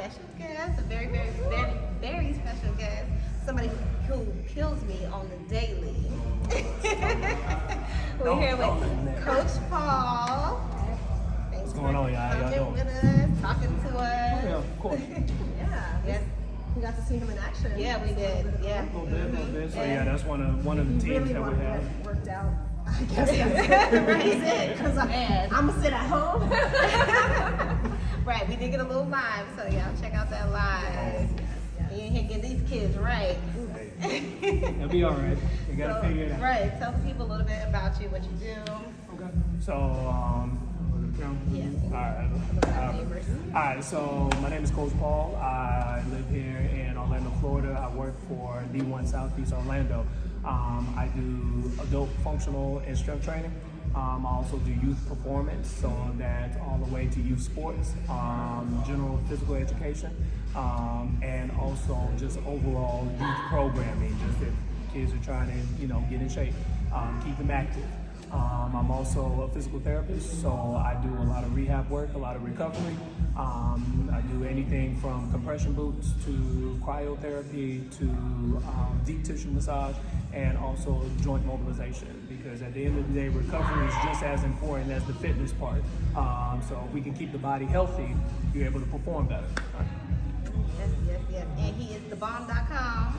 special guest, a very, very, very, very special guest. Somebody who kills me on the daily. We're here with Coach Paul. Thanks What's going on, y'all? How y'all coming doing? with us, talking to us. Yeah, of course. Yeah. We got to see him in action. Yeah, we did. Yeah. A little bit. So yeah, that's one of the teams Really that want we to have. get worked out. I guess that's it. Because I'm going to sit at home. Right, we did get a little live, so y'all check out that live. You ain't here get these kids right. It'll be all right. You gotta figure it out. Right, tell the people a little bit about you, what you do. Okay. So, was it film? Yes. All right. So my name is Coach Paul. I live here in Orlando, Florida. I work for D1 Southeast Orlando. I do adult functional and strength training. I also do youth performance, so that's all the way to youth sports, general physical education, and also just overall youth programming, just if kids are trying to, get in shape, keep them active. I'm also a physical therapist, so I do a lot of rehab work, a lot of recovery. I do anything from compression boots to cryotherapy to deep tissue massage and also joint mobilization, because at the end of the day, recovery is just as important as the fitness part. So if we can keep the body healthy, you're able to perform better. Yes. And he is thebomb.com.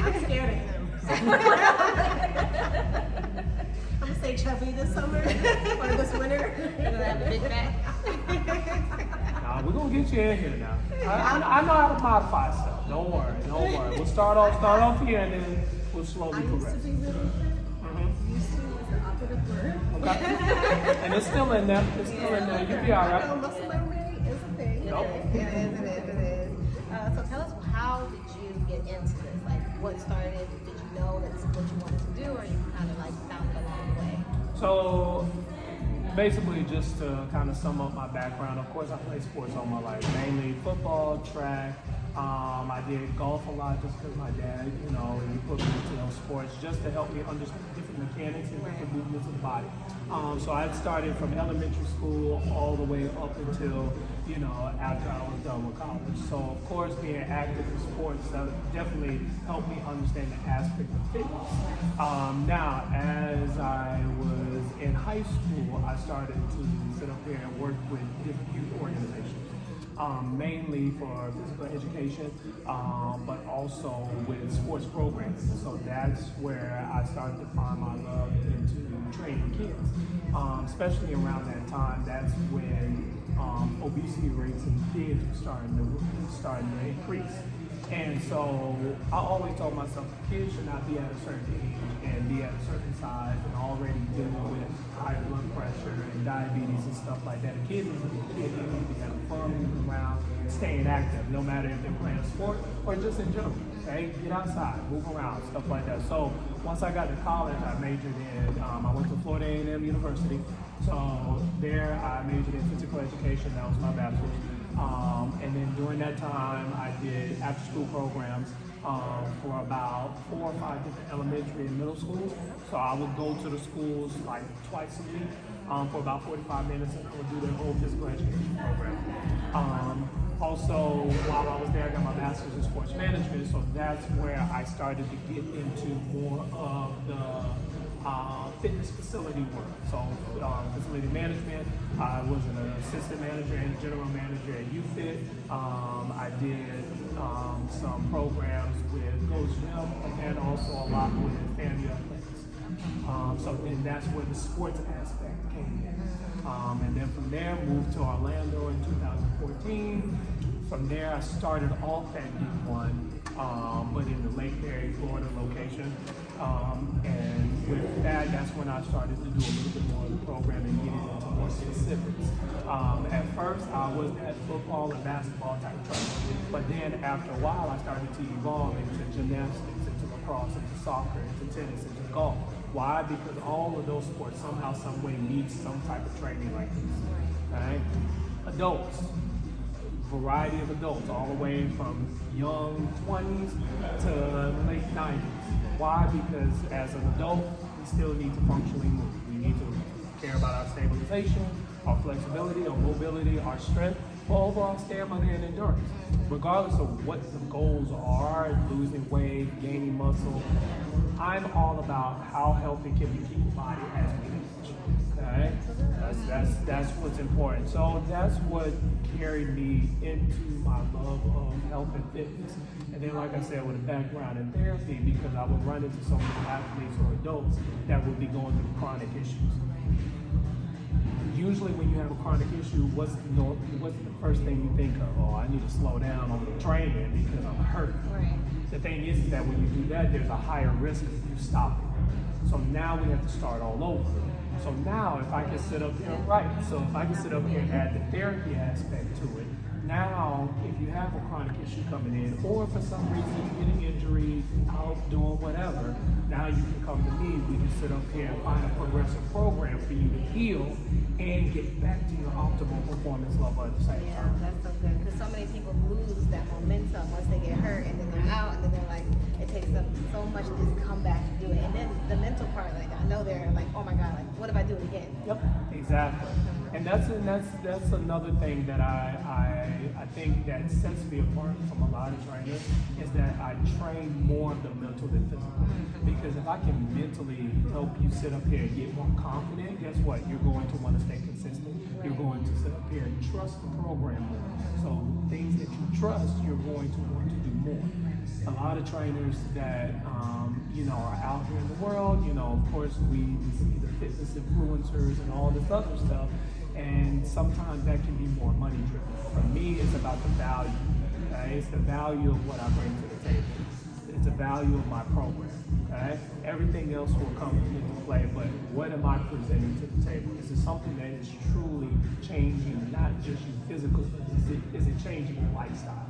I'm scared of him. I'm going to stay chubby this summer or this winter. You're gonna have a big back. Nah, we're gonna get you in here now. I know how to modify stuff. Don't worry. We'll start off here and then we'll slowly I used progress. to be really fit. Used to was the operative word. Okay. And it's still in there. You'll be all I know right. muscle memory is a thing. Nope. It is. So tell us, how did you get into this? Like, what started? Did you know that's what you wanted to do, or you kind of like found it along the way? So basically, just to kind of sum up my background, of course I played sports all my life, mainly football, track. I did golf a lot just because my dad, he put me into those sports just to help me understand different mechanics and different movements of the body. So I started from elementary school all the way up until, after I was done with college. So of course, being active in sports definitely helped me understand the aspect of fitness. Now, as I was in high school, I started to sit up here and work with different youth organizations. Mainly for physical education, but also with sports programming. So that's where I started to find my love into training kids. Especially around that time, that's when obesity rates in kids were starting to increase. And so I always told myself kids should not be at a certain age and be at a certain size and already dealing with high blood pressure and diabetes and stuff like that. A kid needs to be a kid, they need to be having fun, moving around, staying active, no matter if they're playing a sport or just in general. Okay? Get outside, move around, stuff like that. So once I got to college, I majored in, I went to Florida A&M University. So there I majored in physical education, that was my bachelor's. And then during that time, I did after-school programs for about 4 or 5 different elementary and middle schools. So I would go to the schools like twice a week for about 45 minutes, and I would do their whole physical education program. Also, while I was there, I got my master's in sports management, so that's where I started to get into more of the fitness facility work. So facility management, I was an assistant manager and a general manager at UFIT. I did some programs with Coach Jim and also a lot with Family Athletics. So then that's where the sports aspect came in. And then from there, moved to Orlando in 2014. From there, I started off at D1, but in the Lake Perry, Florida location. And with that, that's when I started to do a little bit more of the program and getting into more specifics. At first, I was at football and basketball type training, but then after a while, I started to evolve into gymnastics, into lacrosse, into soccer, into tennis, into golf. Why? Because all of those sports somehow, some way need some type of training like this. Right? Adults, variety of adults, all the way from young 20s to late 90s. Why? Because as an adult, we still need to functionally move. We need to care about our stabilization, our flexibility, our mobility, our strength, for overall stamina and endurance. Regardless of what the goals are, losing weight, gaining muscle, I'm all about how healthy can we keep the body as we age. Okay? That's what's important. So that's what carried me into my love of health and fitness. And then, like I said, with a background in therapy, because I would run into so many athletes or adults that would be going through chronic issues. Usually when you have a chronic issue, what's the first thing you think of? Oh, I need to slow down on the training because I'm hurt. Right. The thing is that when you do that, there's a higher risk of you stopping. So now we have to start all over. So now if I can sit up here, right, so if I can sit up here and add the therapy aspect to it, now if you have a chronic issue coming in, or for some reason you're getting injured, out doing whatever, now you can come to me, we can sit up here and find a progressive program for you to heal and get back to your optimal performance level at the same Yeah, time. that's so good. Because so many people lose that momentum once they get hurt, and then they're out, and then they're like, it takes them so much to just come back and do it. And then the mental part, like I know they're like, oh my God, like what if I do it again? Yep, exactly. And that's another thing that I think that sets me apart from a lot of trainers is that I train more of the mental than physical. Because if I can mentally help you sit up here and get more confident, guess what? You're going to want to stay consistent. You're going to sit up here and trust the program more. So things that you trust, you're going to want to do more. A lot of trainers that are out here in the world, of course we see the fitness influencers and all this other stuff, and sometimes that can be more money driven. For me, it's about the value. Okay? It's the value of what I bring to the table. It's the value of my program. Okay? Everything else will come into play, but what am I presenting to the table? Is it something that is truly changing not just you physically, but is it changing your lifestyle?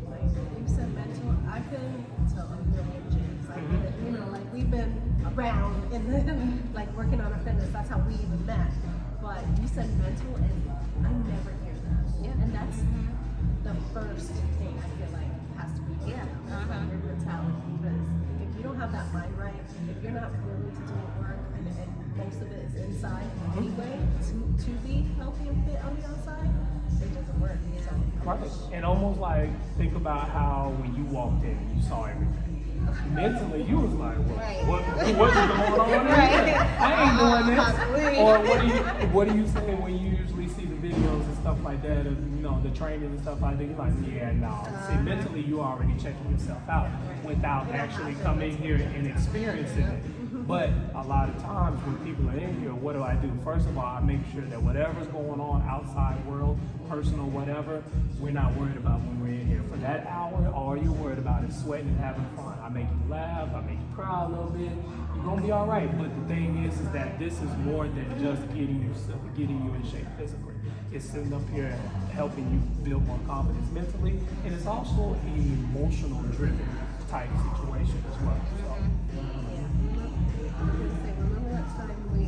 Like you said mental, I feel to a million gyms. Like we've been around and then like working on our fitness. That's how we even met. But you said mental, and I never hear that. Yeah. And that's the first thing I feel like has to be Yeah. like your mentality. Because if you don't have that mind right, if you're not willing to do the work, and most of it is inside anyway, to be healthy and fit on the outside, it doesn't work. So, Right. And almost like think about how when you walked in, you saw everything. Mentally, you was like, Right. what's going on? Right. I ain't doing this. Absolutely. Or what do you say when you usually see the videos and stuff like that of the training and stuff like that? You're like, yeah, no. See, mentally, you already checking yourself out without actually coming here and experiencing it. But a lot of times when people are in here, what do? First of all, I make sure that whatever's going on outside world, personal, whatever, we're not worried about when we're in here. For that hour, all you're worried about is sweating and having fun. I make you laugh, I make you cry a little bit. You're gonna be all right. But the thing is that this is more than just getting you in shape physically. It's sitting up here helping you build more confidence mentally, and it's also an emotional driven type situation as well. So, remember that time we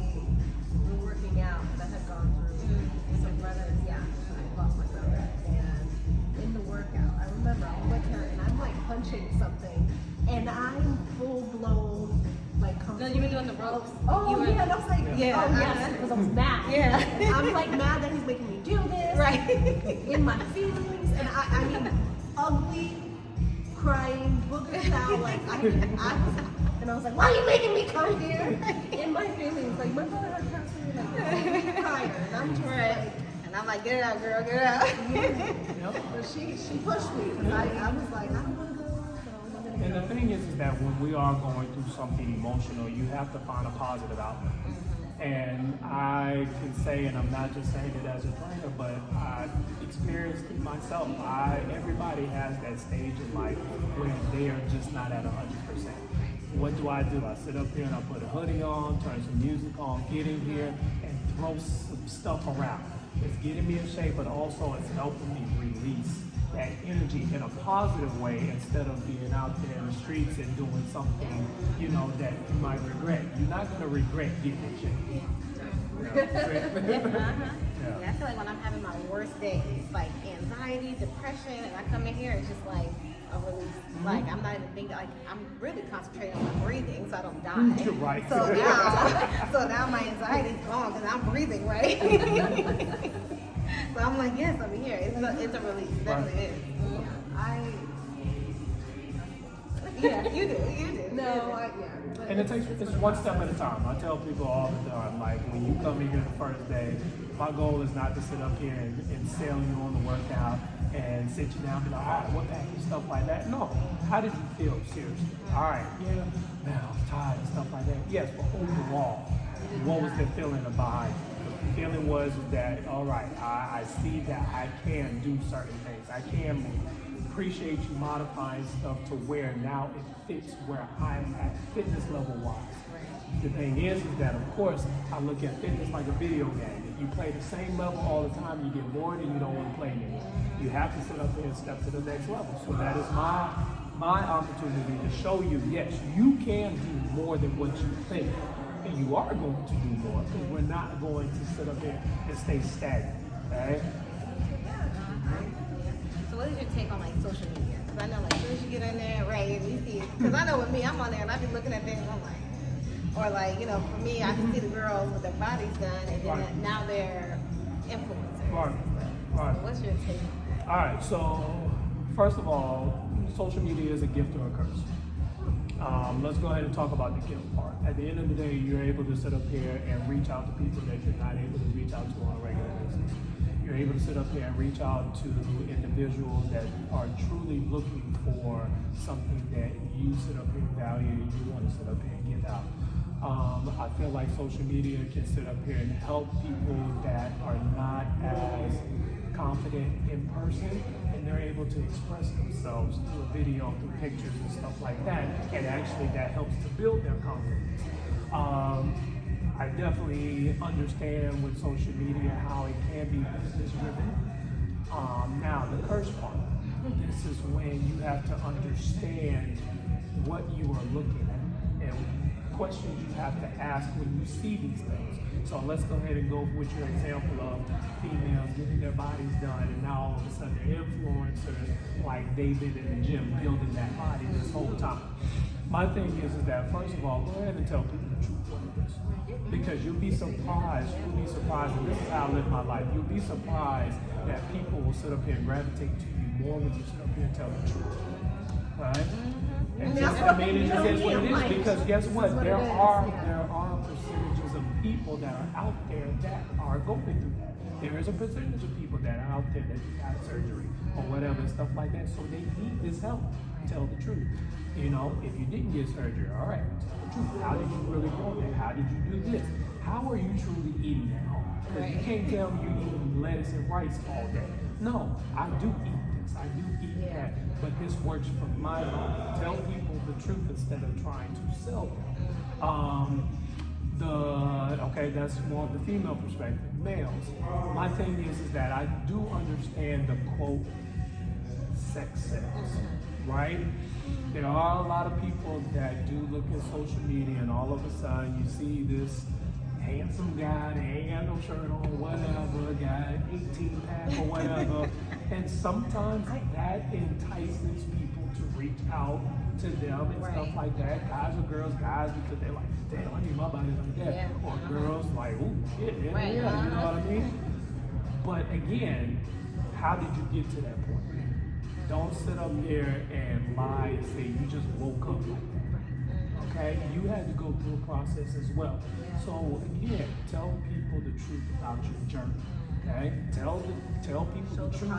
were working out that had gone through some brothers? Yeah, I lost my brother. And in the workout, I remember I'm with her and I'm like punching something, and I'm full blown like. No, you were doing the ropes. Oh You were- yeah, and I was like, Yeah. oh yes, because I was mad. Yeah. And I'm like mad that he's making me do this. Right. In my feelings, and I mean, ugly, crying, boogers out. Like and I was like, why are you making me come here? In my feelings, like my brother had passed me, like tired, and I'm just like. And I'm like, get it out, girl, get it out. But she pushed me because I was like, I don't want to go. So I'm gonna and go. the thing is that when we are going through something emotional, you have to find a positive outlet. And I can say, and I'm not just saying it as a trainer, but I experienced it myself. Everybody has that stage in life where they are just not at 100%. What do? I sit up here and I put a hoodie on, turn some music on, get in here and throw some stuff around. It's getting me in shape, but also it's helping me release that energy in a positive way instead of being out there in the streets and doing something, that you might regret. You're not going to regret getting in shape. Yeah, I feel like when I'm having my worst days, like anxiety, depression, and I come in here, it's just like a release. Like I'm not even thinking, like I'm really concentrating on my breathing so I don't die. You're right. So now my anxiety's gone because I'm breathing right. So I'm like, yes, I'm here. It's a release. It definitely is. Yeah, you do. But And it's one step at a time. I tell people all the time, like when you come in here the first day, my goal is not to sit up here and sell you on the workout and sit you down and be like, all right, what package, stuff like that. No. How did you feel? Seriously. All right, yeah, man, I was tired and stuff like that. Yes, but overall, what was the feeling behind it? The feeling was that, all right, I see that I can do certain things. I can move. Appreciate you modifying stuff to where now it fits where I'm at fitness level wise. The thing is that of course I look at fitness like a video game. If you play the same level all the time, you get bored and you don't want to play anymore. You have to sit up there and step to the next level. So that is my opportunity to show you, yes, you can do more than what you think. And you are going to do more because we're not going to sit up there and stay stagnant. Okay? So what is your take on like social media? Because I know like as soon as you get in there, right, and you see it. Because I know with me, I'm on there and I be looking at things and I'm like, or like, you know, for me, I can see the girls with their bodies done and then now they're influencers. Right. What's your take on that? All right, so first of all, social media is a gift or a curse. Let's go ahead and talk about the gift part. At the end of the day, you're able to sit up here and reach out to people that you're not able to reach out to on a regular basis. You're able to sit up here and reach out to individuals that are truly looking for something that you sit up here and value and you want to sit up here and get out. I feel like social media can sit up here and help people that are not as confident in person, and they're able to express themselves through a video, through pictures and stuff like that, and actually that helps to build their confidence. I definitely understand with social media how it can be business driven. Now the curse part, this is when you have to understand what you are looking at and questions you have to ask when you see these things. So let's go ahead and go with your example of females getting their bodies done and now all of a sudden they're influencers like they've been in the gym building that body this whole time. My thing is that first of all, go ahead and tell people the truth what it is. Because you'll be surprised, and this is how I live my life, you'll be surprised that people will sit up here and gravitate to you more when you sit up here and tell the truth. Right? And just, I mean, it just is what it is, because guess what? There are percentages of people that are out there that are going through that. There is a percentage of people that are out there that got surgery or whatever, stuff like that. So they need this help. Tell the truth. You know, if you didn't get surgery, all right, tell the truth. How did you really go there? How did you do this? How are you truly eating at home? Because you can't tell me you're eating lettuce and rice all day. No, I do eat this. I do eat that. But this works for my body. Tell people the truth instead of trying to sell them. Okay, that's more of the female perspective. Males, my thing is that I do understand the quote, sex sells, right? There are a lot of people that do look at social media and all of a sudden you see this handsome guy that ain't got no shirt on, whatever, got 18-pack or whatever. And sometimes that entices people to reach out to them and stuff like that. Guys or girls, guys, because they're like, damn, I need my body like that. Yeah. Or girls like, ooh, shit, yeah, Right. you know what I mean? But again, how did you get to that point? Don't sit up there and lie and say you just woke up like that. Okay? You had to go through a process as well. So again, tell people the truth about your journey. Okay? Tell people the truth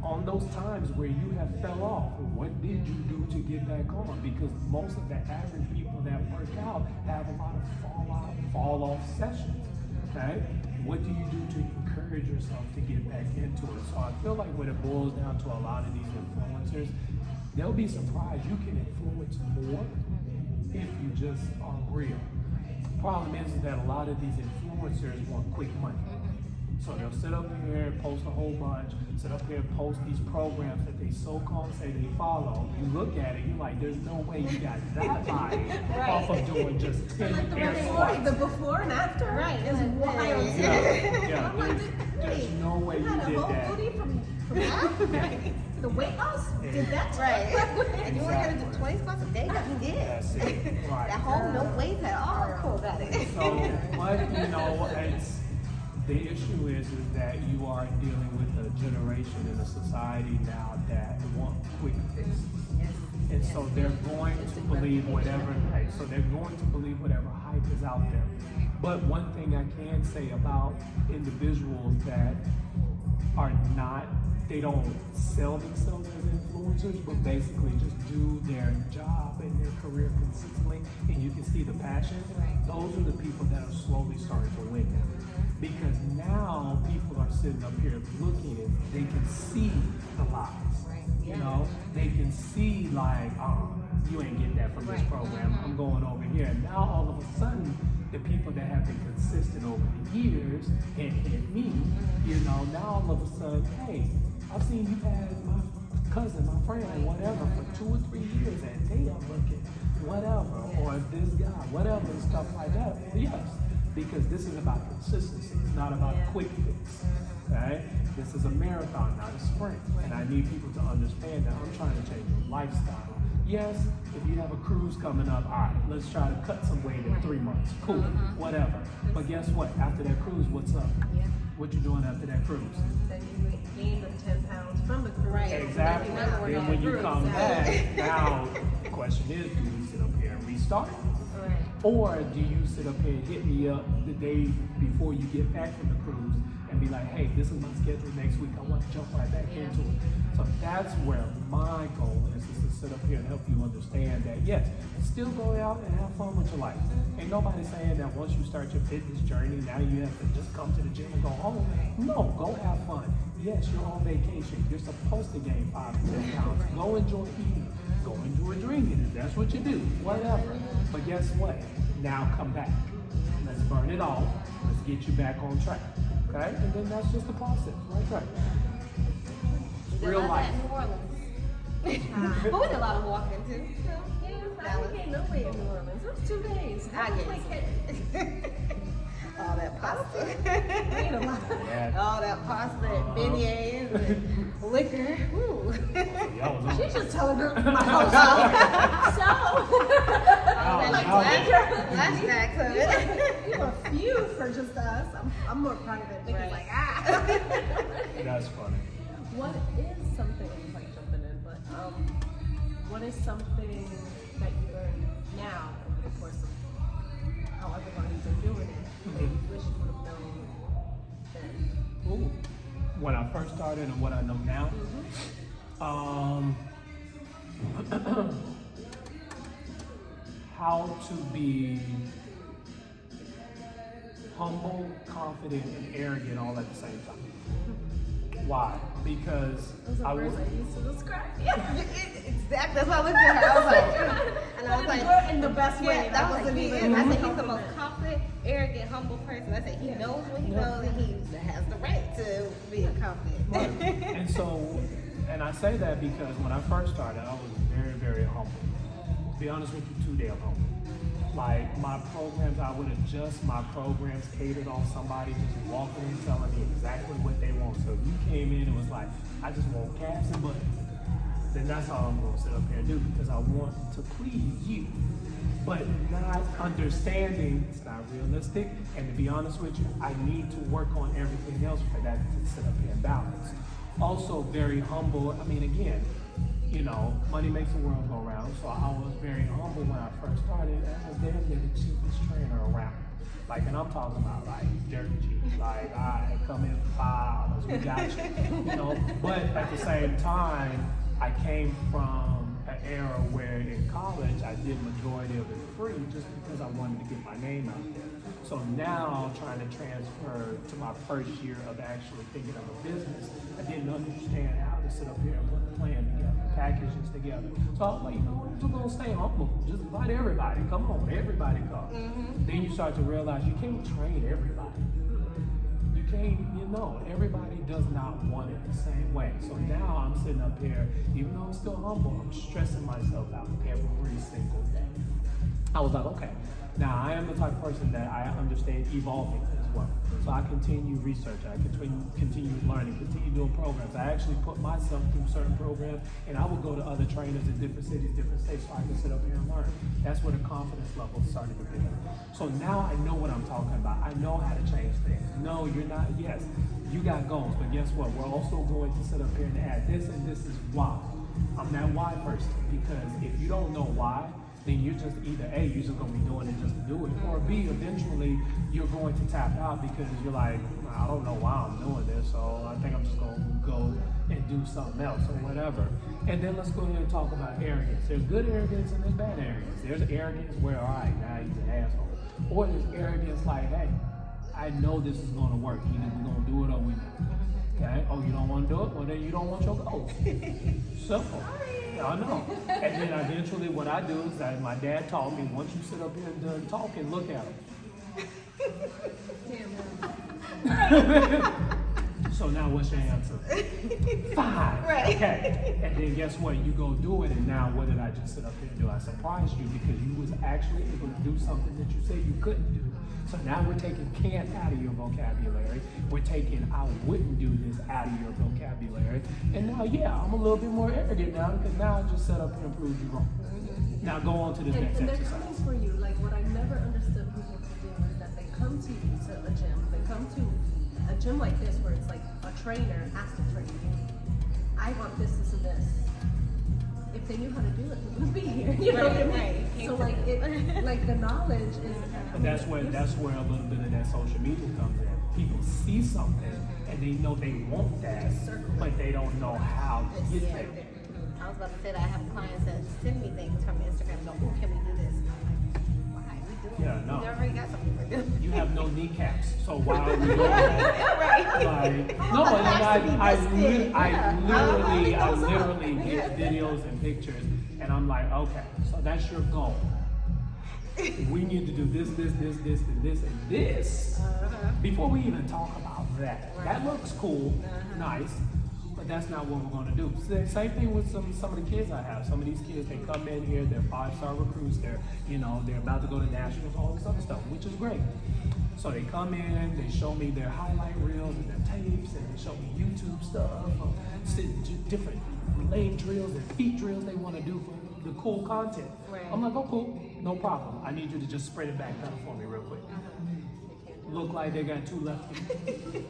on those times where you have fell off. What did you do to get back on? Because most of the average people that work out have a lot of fall off sessions. Okay? What do you do to encourage yourself to get back into it? So I feel like when it boils down to a lot of these influencers, they'll be surprised you can influence more if you just are real. The problem is that a lot of these influencers want quick money. So they'll sit up here and post a whole bunch, sit up here and post these programs that they so-called say they follow. You look at it, you're like, there's no way you got that body off of doing just 10 air squats. The before and after is wild. Yeah. There's no way you had a did whole that. booty from that the weight loss did that Right. And you want to do 20 squats a day? You did. That's it. Right. That whole no weight at all. Cool, got it. So, but you know, The issue is that you are dealing with a generation in a society now that want quick fixes. Yes. And so they're going to believe whatever, right? So they're going to believe whatever hype is out there. But one thing I can say about individuals that are not, they don't sell themselves as influencers, but basically just do their job and their career consistently, and you can see the passion. Right. Those are the people that are slowly starting to win. Because now people are sitting up here looking and they can see the lies. Right. You know, they can see like, you ain't getting that from this Right. program. I'm going over here. And now all of a sudden, the people that have been consistent over the years and me, you know, now all of a sudden, hey, I've seen you had my cousin, my friend, whatever, for 2 or 3 years, and they are looking whatever, or this guy, whatever, and stuff like that. Well, yes, because this is about consistency. It's not about a quick fix. Okay? This is a marathon, not a sprint. And I need people to understand that I'm trying to change your lifestyle. Yes, if you have a cruise coming up, all right, let's try to cut some weight in 3 months. Cool, whatever. But guess what? After that cruise, what's up? Yeah. What you doing after that cruise? Then you gain the 10 pounds from the cruise. Right. Exactly. Then you never Then went when on you cruise. come back, now the question is, do we sit up here and restart? Right. Or do you sit up here and hit me up the day before you get back from the cruise and be like, hey, this is my schedule next week. I want to jump right back into it. So that's where my goal is to sit up here and help you understand that, yes, still go out and have fun with your life. Ain't nobody saying that once you start your fitness journey, now you have to just come to the gym and go home. No, go have fun. Yes, you're on vacation. You're supposed to gain 5 to 10 pounds. Go enjoy eating. Go enjoy drinking. If that's what you do, whatever. But guess what? Now come back. Let's burn it off. Let's get you back on track. Okay? And then that's just the process. Right track. Real Did a lot life. of that in New Orleans. But we did a lot of walking too. I gained no weight in New Orleans. It was 2 days. I was guess. like, All that pasta. gained a lot. Yeah. All that pasta and beignets and liquor. Woo. Y'all was on. She's just telling her my whole life. So, All that like flashback hood. you a few for just us. I'm more proud of it. Nikki's Right. like, ah. That's funny. What is something, like jumping in, but what is something that you learned now over the course of however long you've been doing it that you wish you would have known then? Ooh. When I first started and what I know now, how to be humble, confident, and arrogant all at the same time. Why? Because Those I are was. words I used to describe. Exactly. That's why I looked at her. I was like, and I was like, in the best way. yeah, that wasn't even even. I said he's the compliment. most confident, arrogant, humble person. I said he knows what he knows, and he has the right to be confident. Right. And so, and I say that because when I first started, I was very, very humble. To be honest with you, too damn humble. Like my programs, I would adjust my programs catered on somebody just walking and telling me exactly what they want. So if you came in and was like, I just want calves and buttons, then that's all I'm gonna sit up here and do because I want to please you. But not understanding it's not realistic. And to be honest with you, I need to work on everything else for that to sit up here and balance. Also very humble. I mean, again, you know, money makes the world go round. So I was very humble when I first started. I was damn near the cheapest trainer around. Like, and I'm talking about like dirt cheap. Like, I come in for $5, we got you. You know, but at the same time, I came from an era where in college I did majority of it free just because I wanted to get my name out there. So now trying to transfer to my first year of actually thinking of a business, I didn't understand how to sit up here and put a plan together, packages together. So I was like, you know what, I'm just gonna stay humble. Just invite everybody. Come on, everybody come. Then you start to realize you can't train everybody. You can't, you know, everybody does not want it the same way. So now I'm sitting up here, even though I'm still humble, I'm stressing myself out every single day. I was like, okay, now I am the type of person that I understand evolving as well. So I continue researching, I continue learning, continue doing programs. I actually put myself through certain programs, and I would go to other trainers in different cities, different states, so I can sit up here and learn. That's where the confidence level started to build. So now I know what I'm talking about. I know how to change things. No, you're not. Yes, you got goals, but guess what? We're also going to sit up here and add this, and this is why. I'm that why person, because if you don't know why, then you're just either A, you're just gonna be doing it just to do it, or B, eventually you're going to tap out because you're like, I don't know why I'm doing this, so I think I'm just gonna go and do something else or whatever. And then let's go ahead and talk about arrogance. There's good arrogance and there's bad arrogance. There's arrogance where, all right, now he's an asshole. Or there's arrogance like, hey, I know this is gonna work. Either we're gonna do it or we don't. Okay? Oh, you don't wanna do it? Well, then you don't want your goals. Simple. I know. And then eventually what I do is that my dad taught me, once you sit up here and done talking, look at him. So now what's your answer? Fine. Right. Okay. And then guess what? You go do it, and now what did I just sit up here and do? I surprised you because you was actually able to do something that you said you couldn't do. So now we're taking can't out of your vocabulary. We're taking I wouldn't do this out of your vocabulary. And now, yeah, I'm a little bit more arrogant now because now I just set up here and proved you wrong. Now go on to this next and exercise. they're coming for you. Like what I never understood people to do is that they come to you to a gym. They come to a gym like this where it's like a trainer has to train you. I want this, this, and this. If they knew how to do it, we wouldn't be here. You know what I mean? Right. So like it, like the knowledge is. But that's where a little bit of that social media comes in. People see something and they know they want that, but they don't know how to get Yeah. there. I was about to say that I have clients that send me things from Instagram and go, oh, can we do this? And I'm like, why? We do it. Yeah, no. We already got something for this. You have no kneecaps, so why are we doing that? Right. Like, Oh, no, but and it has to be I this big. Yeah. literally get videos and pictures, and I'm like, okay, so that's your goal. We need to do this, and this before we even talk about that. That looks cool, nice, but that's not what we're going to do. Same thing with some of the kids I have. Some of these kids, they come in here, they're 5-star recruits, they're about to go to nationals, all this other stuff, which is great. So they come in, they show me their highlight reels and their tapes, and they show me YouTube stuff, different leg drills and feet drills they want to do for the cool content. Right. I'm like, oh, cool, no problem. I need you to just spread it back down for me real quick. Look like they got 2 left feet.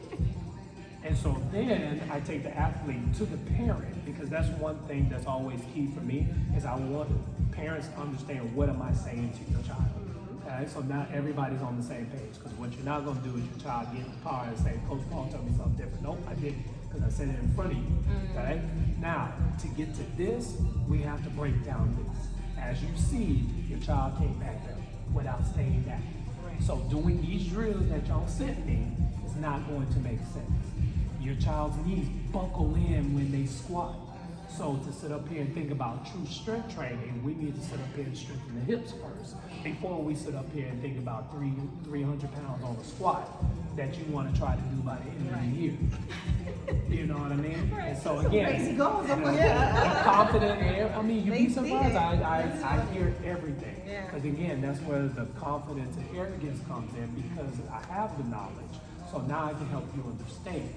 And so then I take the athlete to the parent, because that's one thing that's always key for me, is I want parents to understand, what am I saying to your child? Okay, so now everybody's on the same page, because what you're not going to do is your child get in the car and say, Coach Paul told me something different. Nope, I didn't, because I said it in front of you. Okay? Now, to get to this, we have to break down this. As you see, your child came back there without staying back. So doing these drills that y'all sent me is not going to make sense. Your child's knees buckle in when they squat. So to sit up here and think about true strength training, we need to sit up here and strengthen the hips first before we sit up here and think about 300 pounds on a squat that you want to try to do by the end of the year. You know what I mean? And so again, Crazy goals. I'm you like, know, yeah. confident in, I mean, you'd be They see surprised. it. I hear everything. Yeah. Because again, that's where the confidence and arrogance comes in, because I have the knowledge. So now I can help you understand.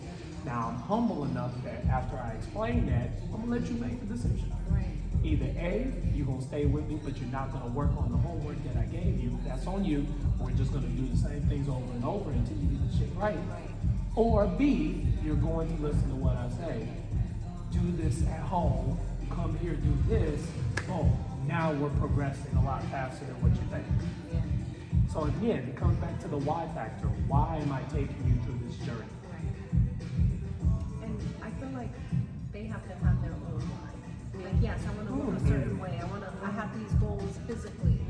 Now I'm humble enough that after I explain that, I'm gonna let you make the decision. Right. Either A, you're gonna stay with me, but you're not gonna work on the homework that I gave you. That's on you. We're just gonna do the same things over and over until you get the shit right. Or B, you're going to listen to what I say. Do this at home. Come here, do this. Boom. Now we're progressing a lot faster than what you think. Yeah. So again, it comes back to the why factor. Why am I taking you through this journey? And I feel like they have to have their own mind. Like, yes, I want to look a certain way. I have these goals physically.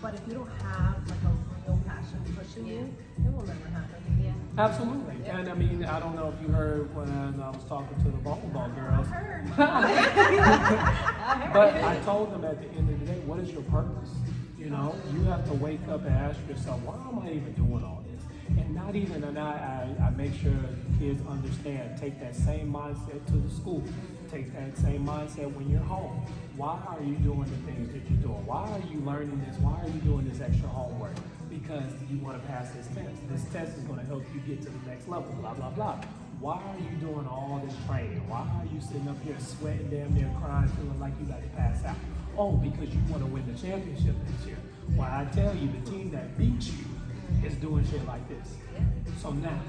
But if you don't have like a real passion pushing you, it will never happen. Yeah. Absolutely. And I mean, I don't know if you heard when I was talking to the volleyball girls. I heard. But I told them at the end of the day, what is your purpose? You know, you have to wake up and ask yourself, why am I even doing all this? And not even, and I make sure kids understand, take that same mindset to the school. take that same mindset when you're home. Why are you doing the things that you're doing? Why are you learning this? Why are you doing this extra homework? Because you want to pass this test. This test is going to help you get to the next level, blah, blah, blah. Why are you doing all this training? Why are you sitting up here sweating, damn near crying, feeling like you got to pass out? Oh, because you want to win the championship this year. Why I tell you, the team that beats you is doing shit like this. So now,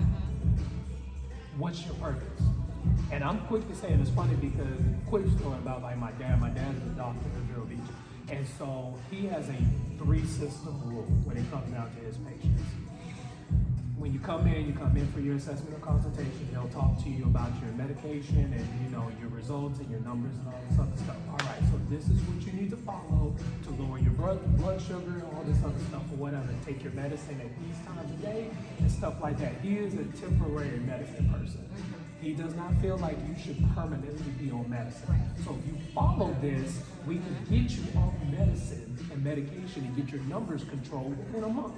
what's your purpose? And I'm quick to say, and it's funny because quick story about like my dad. My dad's a doctor in Vero Beach, and so he has a 3-system rule when it comes down to his patients. When you come in for your assessment or consultation. He'll talk to you about your medication and your results and your numbers and all this other stuff. All right, so this is what you need to follow to lower your blood sugar and all this other stuff or whatever. Take your medicine at these times a day and stuff like that. He is a temporary medicine person. He does not feel like you should permanently be on medicine. So if you follow this, we can get you off medicine and medication and get your numbers controlled within a month.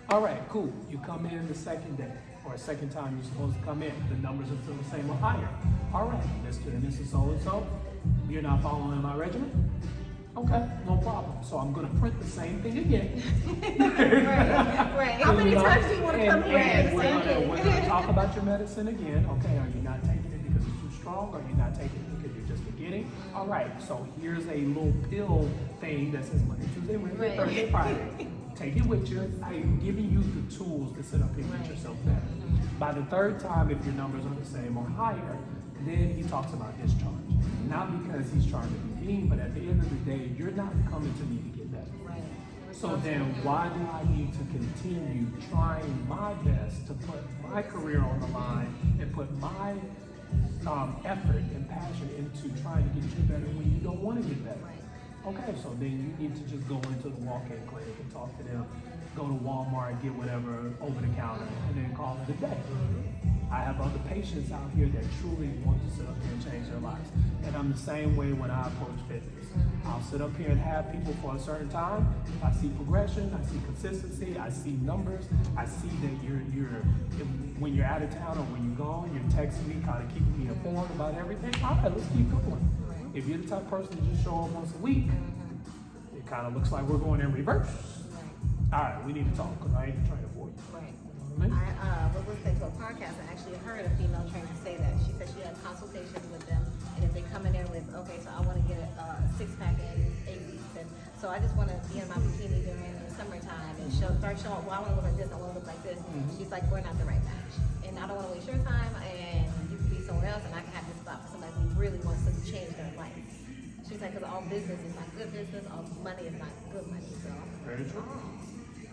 All right, cool. You come in the second day or a second time you're supposed to come in. The numbers are still the same or higher. All right, Mr. and Mrs. So-and-so, you're not following my regimen? Okay, no problem. So I'm going to print the same thing again. Right. How many times do you want to come here? And we're going to talk about your medicine again. Okay, are you not taking it because it's too strong? Or are you not taking it because you're just beginning? All right, so here's a little pill thing that says Monday, Tuesday, Wednesday, Thursday, Friday. Take it with you. I'm giving you the tools to sit up here and get yourself better. By the third time, if your numbers are the same or higher, then he talks about discharge. Not because he's trying to be mean, but at the end of the day, you're not coming to me to get better. Right. So then why do I need to continue trying my best to put my career on the line and put my effort and passion into trying to get you better when you don't want to get better? Okay, so then you need to just go into the walk-in clinic and talk to them, go to Walmart, get whatever over the counter, and then call it a day. I have other patients out here that truly want to sit up here and change their lives. And I'm the same way when I approach fitness. I'll sit up here and have people for a certain time. If I see progression, I see consistency, I see numbers, I see that when you're out of town or when you're gone, you're texting me, kind of keeping me informed about everything. All right, let's keep going. If you're the type of person to just show up once a week, it kind of looks like we're going in reverse. All right, we need to talk because I ain't training for you. Right. You know what I mean? I was listening to a podcast and actually heard a female trainer say that. She said she had consultations with them, and if they come in there with, okay, so I want to get a 6-pack in 8 weeks, and so I just want to be in my bikini during the summertime and start showing, well, I want to look like this, I want to look like this. She's like, we're not the right match, and I don't want to waste your time, and you can be somewhere else, and I can have this spot for somebody who really wants to change their life. She's like, because all business is not good business, all money is not good money. So Very true.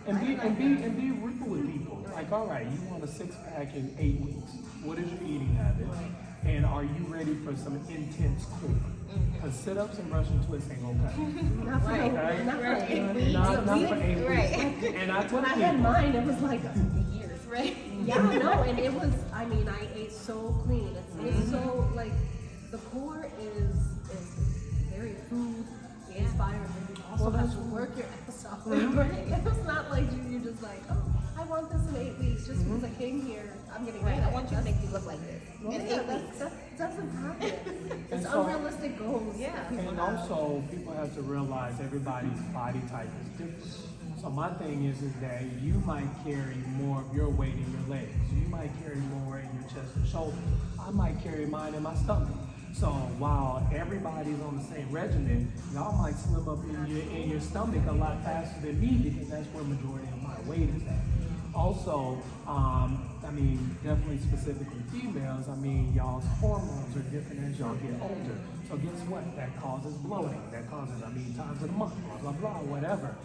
And be real with people. Like, all right, you want a 6-pack in 8 weeks. What is your eating habit? And are you ready for some intense core? Because sit-ups and brushing twists ain't gonna cut it. Not for 8 weeks. Not for 8 weeks. Right. And I tell When I had people, mine, it was like years. right. Yeah, no, and it was, I mean, I ate so clean. It's so, like, the core is very food inspired, and you also have to work your ass off. It's not like you're just like, oh, I want this in 8 weeks just because I came here. I'm getting Right. ready. I want you to make you look like this in 8 weeks. That doesn't happen. It's so- unrealistic goals. Yeah. that people and have. also people have to realize everybody's body type is different. So my thing is that you might carry more of your weight in your legs. You might carry more in your chest and shoulders. I might carry mine in my stomach. So while everybody's on the same regimen, y'all might slim up in your stomach a lot faster than me because that's where majority of my weight is at. Also, I mean, definitely specifically females, I mean, y'all's hormones are different as y'all get older. So guess what? That causes bloating. That causes, times of the month, blah, blah, blah, whatever.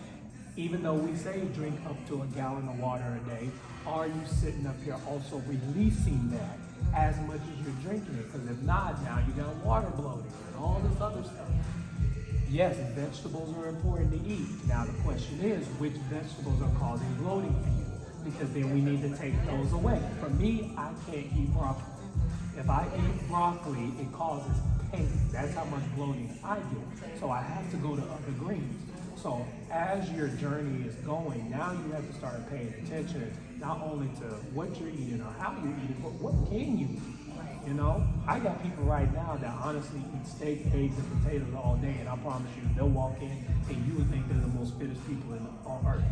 Even though we say drink up to a gallon of water a day, are you sitting up here also releasing that as much as you're drinking it? Because if not, now you got water bloating and all this other stuff. Yes, vegetables are important to eat. Now the question is, which vegetables are causing bloating for you? Because then we need to take those away. For me, I can't eat broccoli. If I eat broccoli, it causes pain. That's how much bloating I get. So I have to go to other greens. So as your journey is going, now you have to start paying attention not only to what you're eating or how you're eating, but what can you eat? You know, I got people right now that honestly eat steak, eggs, and potatoes all day, and I promise you, they'll walk in and you would think they're the most fittest people on earth.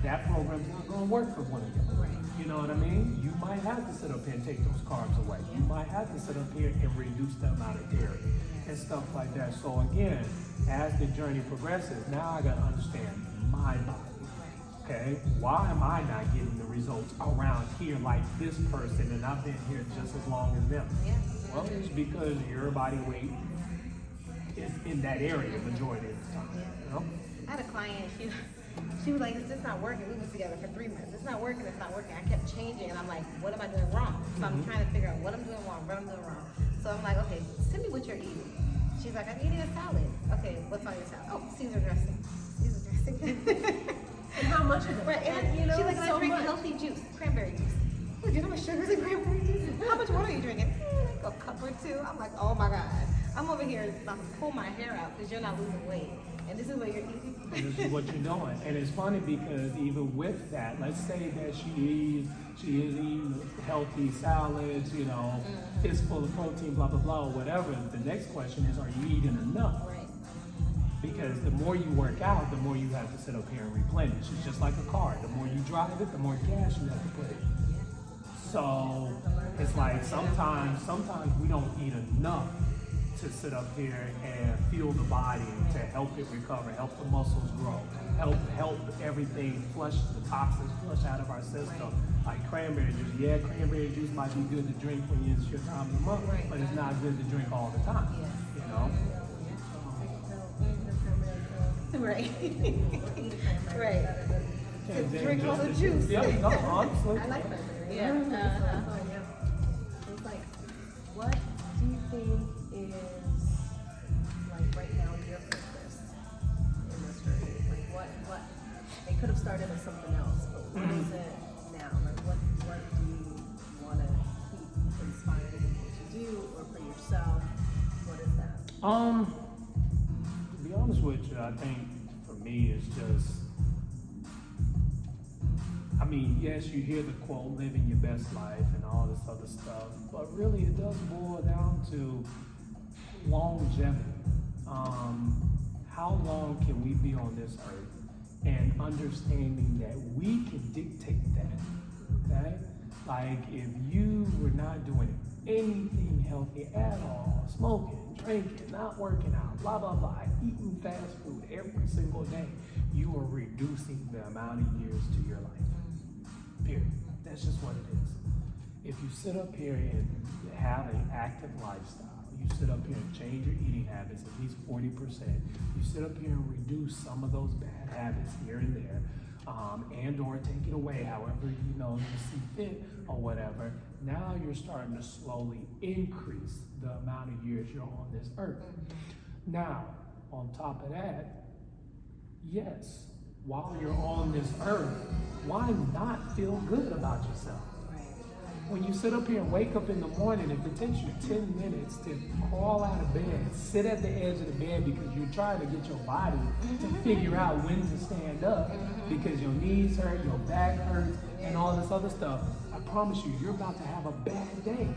That program's not going to work for one of you. Right. You know what I mean? You might have to sit up here and take those carbs away. You might have to sit up here and reduce the amount of dairy and stuff like that. So again, as the journey progresses, now I got to understand my body. Okay, why am I not getting the results around here like this person and I've been here just as long as them? Yeah. Well, it's because your body weight is in that area majority of the time. You know? I had a client, she was like, it's just not working. We was together for 3 months. It's not working, it's not working. I kept changing and I'm like, what am I doing wrong? So I'm trying to figure out what I'm doing wrong, what I'm doing wrong. So I'm like, okay, send me what you're eating. She's like, I'm eating a salad. Okay, what's on your salad? Oh, Caesar dressing. Caesar dressing. And how much of it? Right, and you know, she's like, I so drink much. healthy juice, cranberry juice. Well, you know what sugars in cranberry juice? How much water are you drinking? Like a cup or two. I'm like, oh my God. I'm over here about to pull my hair out because you're not losing weight. And this is what you're eating. This is what you're doing. And it's funny because even with that, let's say that she is eating healthy salads, you know, it's full of protein, blah, blah, blah, or whatever. The next question is, are you eating enough? Right. Because the more you work out, the more you have to sit up here and replenish. It's just like a car. The more you drive it, the more gas you have to put in. So it's like sometimes we don't eat enough to sit up here and fuel the body to help it recover, help the muscles grow, help everything flush the toxins flush out of our system. Like cranberry juice. Yeah, cranberry juice might be good to drink when it's your time of the month, but it's not good to drink all the time. You know? Right. Right. And then Drink all just the juice. Yeah, no, honestly. I like cranberry. Yeah. It's like, what do you think is, like, right now your purpose in this journey? Like, what, they could have started as something else, but what is it now? Like, what do you want to keep inspiring people to do, or for yourself? What is that? To be honest with you, I think for me it's just, I mean, yes, you hear the quote, living your best life and all this other stuff, but really it does boil down to longevity. How long can we be on this earth and understanding that we can dictate that, okay? Like if you were not doing anything healthy at all, smoking, drinking, not working out, blah, blah, blah, eating fast food every single day, you are reducing the amount of years to your life. Period. That's just what it is. If you sit up here and have an active lifestyle, you sit up here and change your eating habits at least 40%, you sit up here and reduce some of those bad habits here and there, and or take it away however you see fit or whatever, now you're starting to slowly increase the amount of years you're on this earth. Now, on top of that, yes, while you're on this earth, why not feel good about yourself? When you sit up here and wake up in the morning, if it takes you 10 minutes to crawl out of bed, sit at the edge of the bed because you're trying to get your body to figure out when to stand up because your knees hurt, your back hurts, and all this other stuff, I promise you, you're about to have a bad day.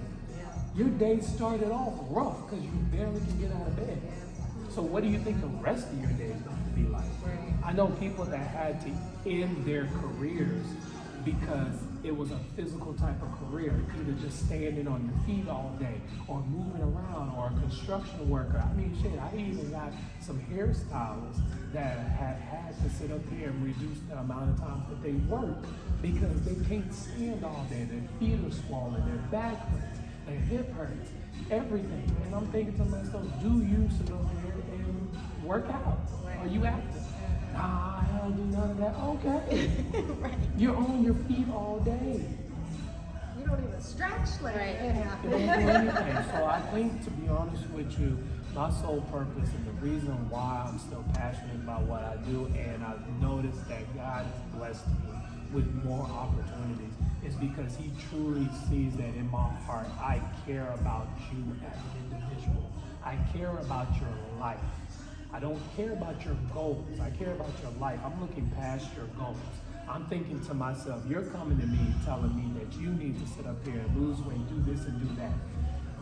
Your day started off rough because you barely can get out of bed. So what do you think the rest of your day is going to be like? I know people that had to end their careers because it was a physical type of career, either just standing on your feet all day or moving around or a construction worker. I mean, shit, I even got some hairstylists that have had to sit up here and reduce the amount of time that they work because they can't stand all day. Their feet are swollen, their back hurts, their hip hurts, everything. And I'm thinking to myself, do you sit up here and work out? Are you active? Nah, I don't do none of that. Okay. Right. You're on your feet all day. You don't even stretch like Right. it You don't happens. do anything. So I think, to be honest with you, my sole purpose and the reason why I'm still passionate about what I do, and I've noticed that God has blessed me with more opportunities, is because He truly sees that in my heart, I care about you as an individual. I care about your life. I don't care about your goals. I care about your life. I'm looking past your goals. I'm thinking to myself, you're coming to me telling me that you need to sit up here and lose weight, do this and do that.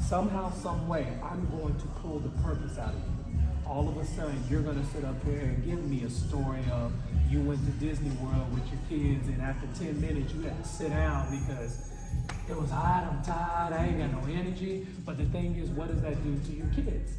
somehow, some way, I'm going to pull the purpose out of you. All of a sudden, you're going to sit up here and give me a story of you went to Disney World with your kids, and after 10 minutes, you had to sit down because it was hot, I'm tired, I ain't got no energy. But the thing is, what does that do to your kids?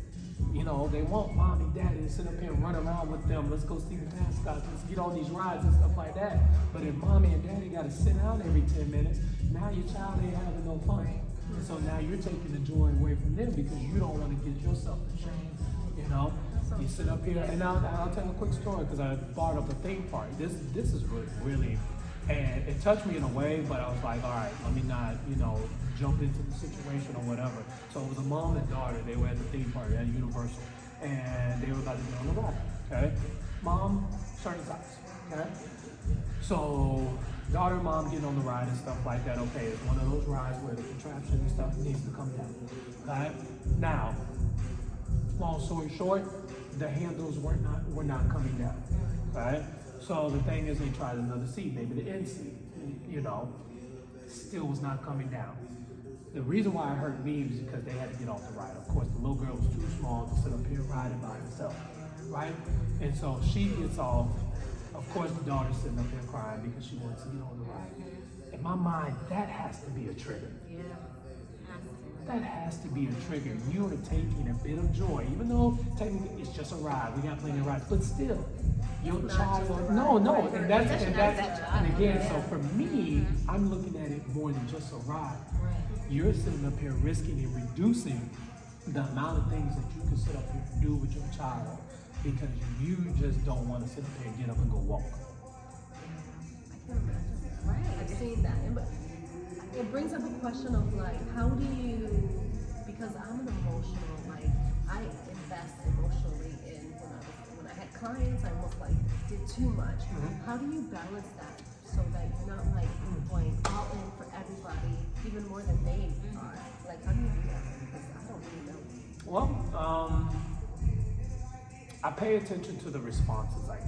You know, they want mom and daddy to sit up here and run around with them. Let's go see the mascots. Let's get on these rides and stuff like that. But if mommy and daddy got to sit down every 10 minutes, now your child ain't having no fun. And so now you're taking the joy away from them because you don't want to get yourself ashamed. You know, you sit up here, and I'll tell a quick story because I brought up a theme park. This is really, and it touched me in a way, but I was like, all right, let me not, jump into the situation or whatever. So it was a mom and daughter. They were at the theme park at Universal, and they were about to get on the ride. Okay, mom, certain size. Okay, so daughter and mom getting on the ride and stuff like that. Okay, it's one of those rides where the contraption and stuff needs to come down. Okay, now. Long story short, the handles were not coming down, right? So the thing is, they tried another seat, maybe the end seat, still was not coming down. The reason why it hurt me was because they had to get off the ride. Of course, the little girl was too small to sit up here riding by herself, right? And so she gets off. Of course, the daughter's sitting up there crying because she wants to get on the ride. In my mind, that has to be a trigger. Yeah. That has to be a trigger. You are taking a bit of joy, even though technically it's just a ride. We got plenty of rides, but still, your child. No, and again, so for me, I'm looking at it more than just a ride. You're sitting up here risking and reducing the amount of things that you can sit up here and do with your child because you just don't want to sit up here and get up and go walk. I can imagine. Right. I've seen that. It brings up a question of how do you, because I'm an emotional, I invest emotionally in when I had clients, I almost did too much. Mm-hmm. How do you balance that so that you're not going all in for everybody, even more than they are? How do you do that? Because I don't really know. Well, I pay attention to the responses I get.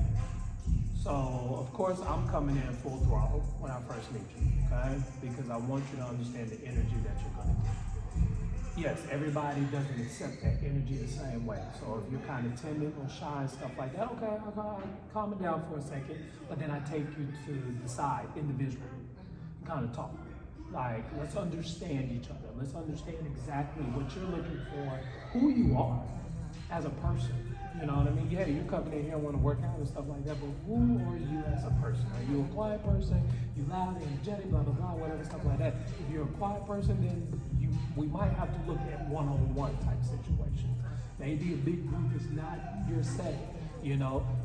So, of course, I'm coming in full throttle when I first meet you, okay? Because I want you to understand the energy that you're going to get. Yes, everybody doesn't accept that energy the same way. So if you're kind of timid or shy and stuff like that, okay, I'll calm it down for a second, but then I take you to the side individually and kind of talk. Let's understand each other. Let's understand exactly what you're looking for, who you are as a person. You know what I mean? Yeah, you're coming in here and want to work out and stuff like that, but who are you as a person? Are you a quiet person? You loud, energetic, blah, blah, blah, whatever, stuff like that. If you're a quiet person, then we might have to look at one-on-one type situations. Maybe a big group is not your setting.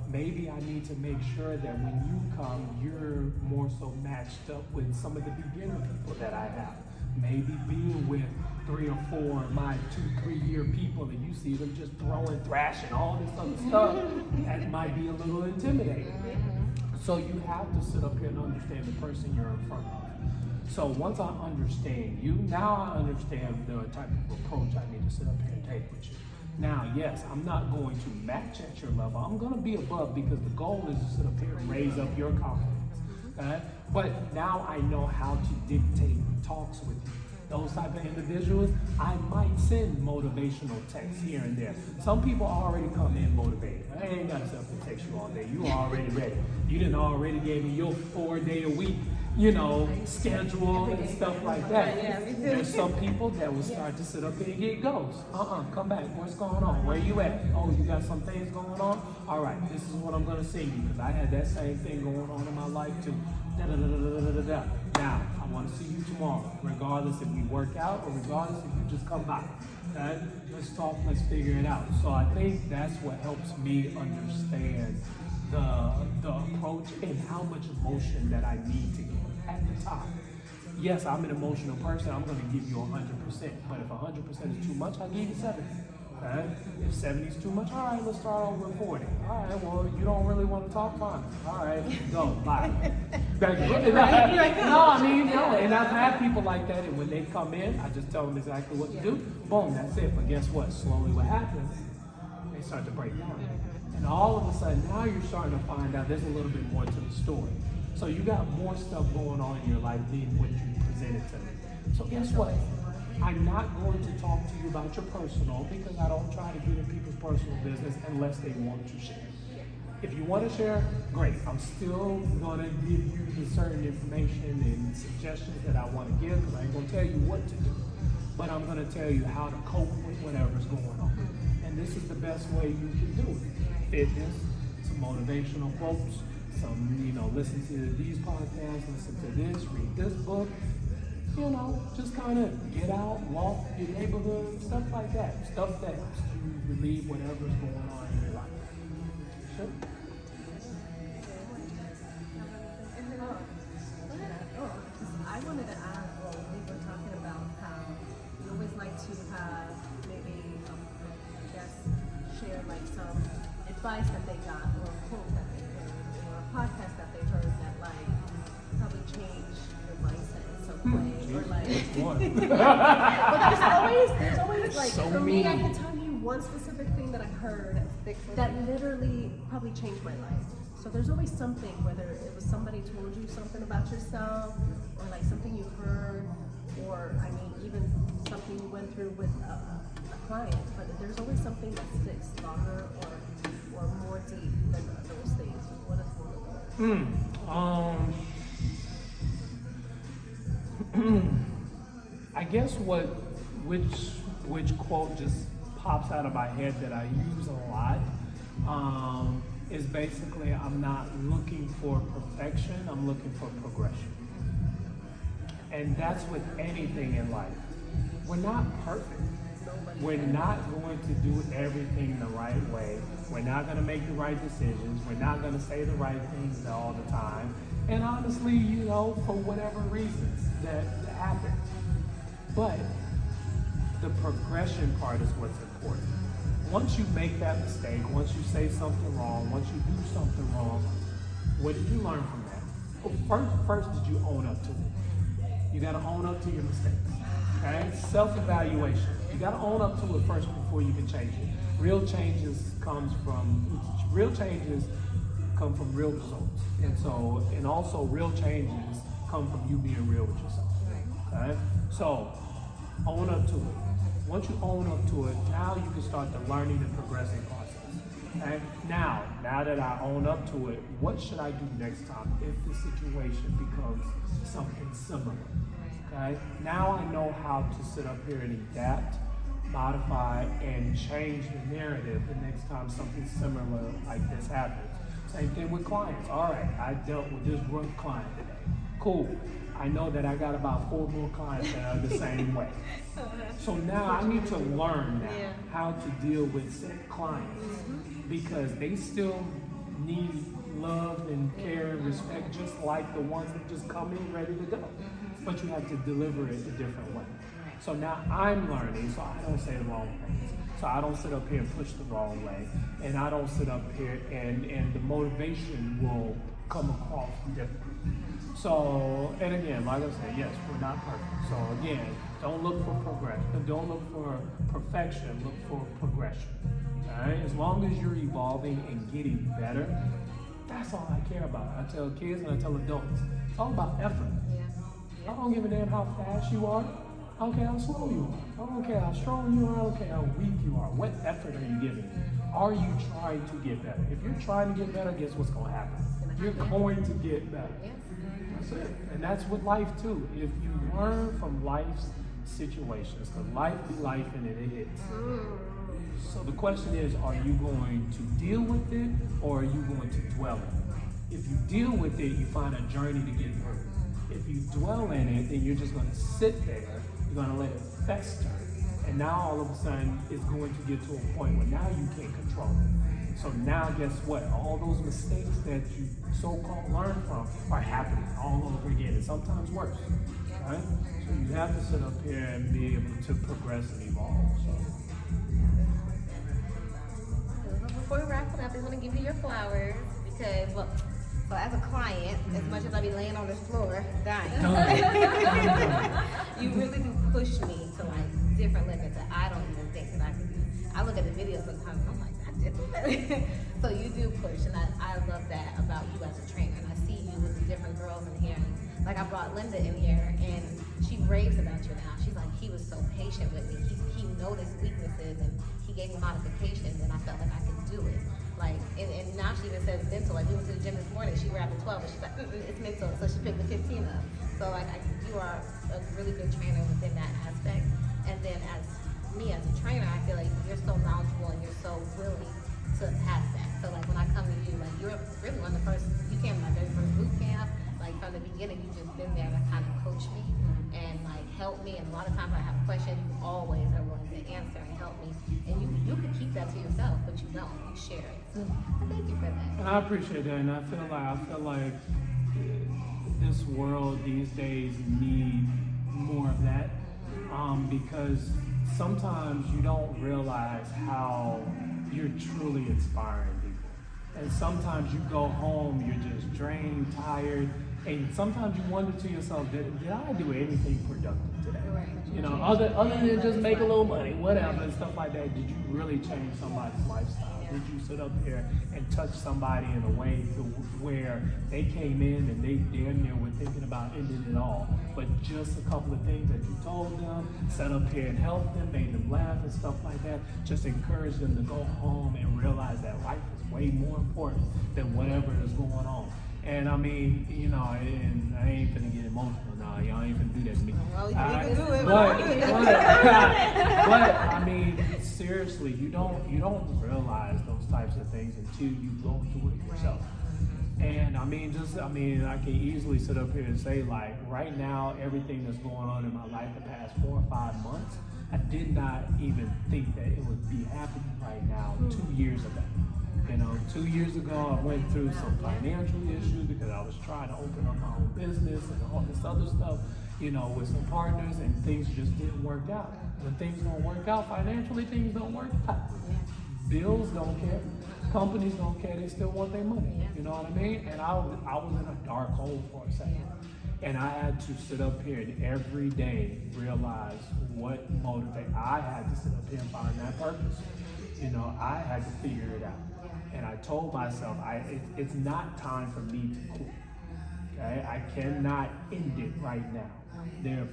Maybe I need to make sure that when you come, you're more so matched up with some of the beginner people that I have. Maybe being with 3 or 4 of my 2-3 year people and you see them just throwing, thrashing, all this other stuff, that might be a little intimidating. So you have to sit up here and understand the person you're in front of. So once I understand you, now I understand the type of approach I need to sit up here and take with you. Now, yes, I'm not going to match at your level. I'm going to be above because the goal is to sit up here and raise up your confidence. Okay? But now I know how to dictate talks with you. Those type of individuals, I might send motivational texts here and there. Some people already come in motivated. I ain't got to sit up and text you all day. You already ready. You didn't already gave me your 4-day-a-week, schedule and stuff like that. There's some people that will start to sit up here and get ghosts. Come back. What's going on? Where you at? Oh, you got some things going on? All right, this is what I'm going to send you because I had that same thing going on in my life too. Now, I want to see you tomorrow, regardless if we work out or regardless if you just come by. Okay? Let's talk, let's figure it out. So I think that's what helps me understand the approach and how much emotion that I need to give at the time. Yes, I'm an emotional person. I'm going to give you 100%. But if 100% is too much, I'll give you 70. Okay? If 70 is too much, all right, let's start over at 40. All right, well, you don't really want to talk, fine. All right, go, bye. And I've had people like that, and when they come in, I just tell them exactly what to do. Boom, that's it. But guess what? Slowly what happens, they start to break down. And all of a sudden, now you're starting to find out there's a little bit more to the story. So you got more stuff going on in your life than what you presented to me. So guess what? I'm not going to talk to you about your personal because I don't try to get in people's personal business unless they want to share. If you want to share, great. I'm still going to give you the certain information and suggestions that I want to give because I ain't going to tell you what to do. But I'm going to tell you how to cope with whatever's going on. And this is the best way you can do it. Fitness, some motivational quotes, some, listen to these podcasts, listen to this, read this book. Just kind of get out, walk your neighborhood, stuff like that. Stuff that helps you relieve whatever's going on in your life. Sure. I wanted to add, we were talking about how we always like to have maybe, share like some advice that they got or a quote that they heard or a podcast that they heard that like probably changed your mindset in some way or like. But there's always like So for me, I many. can tell you one specific thing that I heard that literally probably changed my life. So there's always something, whether it was somebody told you something about yourself, or like something you heard, or even something you went through with a client. But there's always something that sticks longer or more deep than those things. What is one of those? I guess which quote just pops out of my head that I use a lot is basically I'm not looking for perfection, I'm looking for progression. And that's with anything in life. We're not perfect. We're not going to do everything the right way. We're not going to make the right decisions. We're not going to say the right things all the time. And honestly, for whatever reasons that happen. But the progression part is what's important. Once you make that mistake, once you say something wrong, once you do something wrong, what did you learn from that? Well, first did you own up to it? You got to own up to your mistakes. Okay? Self-evaluation. You got to own up to it first before you can change it. Real changes come from real results. And also real changes come from you being real with yourself. Okay? So, own up to it. Once you own up to it, now you can start the learning and progressing process. Okay? Now that I own up to it, what should I do next time if the situation becomes something similar? Okay? Now I know how to sit up here and adapt, modify, and change the narrative the next time something similar like this happens. Same thing with clients. All right, I dealt with this one client today. Cool. I know that I got about 4 more clients that are the same way. So now I need to learn now how to deal with said clients because they still need love and care and respect just like the ones that just come in ready to go. But you have to deliver it a different way. So now I'm learning so I don't say the wrong things. So I don't sit up here and push the wrong way. And I don't sit up here and the motivation will come across differently. So, and again, like I said, yes, we're not perfect. So again, don't look for progression. Don't look for perfection, look for progression. All right? As long as you're evolving and getting better, that's all I care about. I tell kids and I tell adults, it's all about effort. I don't give a damn how fast you are. I don't care how slow you are. I don't care how strong you are. I don't care how weak you are. What effort are you giving? Are you trying to get better? If you're trying to get better, guess what's going to happen? You're going to get better. That's it. And that's with life too. If you learn from life's situations, because life be life and it hits. So the question is, are you going to deal with it or are you going to dwell in it? If you deal with it, you find a journey to get through. If you dwell in it, then you're just going to sit there. You're going to let it fester. And now all of a sudden, it's going to get to a point where now you can't control it. So now guess what? All those mistakes that you so-called learned from are happening all over again, and sometimes worse. Right? So you have to sit up here and be able to progress and evolve. So. Before we wrap it up, I want to give you your flowers because, well, so as a client, as much as I be laying on this floor dying, you really do push me to like different limits that I don't even think that I can do. I look at the videos sometimes and I'm like, I did that. So you do push, and I love that about you as a trainer. And I see you with the different girls in here. Like I brought Linda in here, and she raves about you now. She's like, he was so patient with me. He noticed weaknesses and he gave me modifications, and I felt like I could do it. Like, and now she even says mental. Like, we went to the gym this morning, she grabbed the 12, and she's like, it's mental. So she picked the 15 up. So like, you are a really good trainer within that aspect. And then as me as a trainer, I feel like you're so knowledgeable and you're so willing to pass that. So like, when I come to you, like, you're really one of the first, you came to my very first boot camp. Like, from the beginning, you've just been there to kind of coach me and like help me. And a lot of times I have questions, you always are willing to answer and help me. And you could keep that to yourself, but you don't. You share it. So I thank you for that. And I appreciate that, and I feel like this world these days need more of that, because sometimes you don't realize how you're truly inspiring people, and sometimes you go home, you're just drained, tired, and sometimes you wonder to yourself, did I do anything productive today? Right. You know, other than just make a little money, whatever, and stuff like that. Did you really change somebody's lifestyle? Did you sit up there and touch somebody in a way to where they came in and they damn near were thinking about ending it all, but just a couple of things that you told them, sat up here and helped them, made them laugh and stuff like that, just encouraged them to go home and realize that life is way more important than whatever is going on. And I mean, you know, and I ain't finna get emotional now. Y'all ain't finna do that to me. Well, you can do it. But I mean, seriously, you don't realize those types of things until you go through it yourself. And I mean, I can easily sit up here and say, like, right now, everything that's going on in my life the past 4 or 5 months, I did not even think that it would be happening right now 2 years ago. You know, 2 years ago, I went through some financial issues because I was trying to open up my own business and all this other stuff, you know, with some partners, and things just didn't work out. When things don't work out financially, things don't work out. Bills don't care. Companies don't care. They still want their money. You know what I mean? And I was in a dark hole for a second. And I had to sit up here and every day realize what motivated. I had to sit up here and find that purpose. You know, I had to figure it out. And I told myself, it's not time for me to quit. Okay? I cannot end it right now.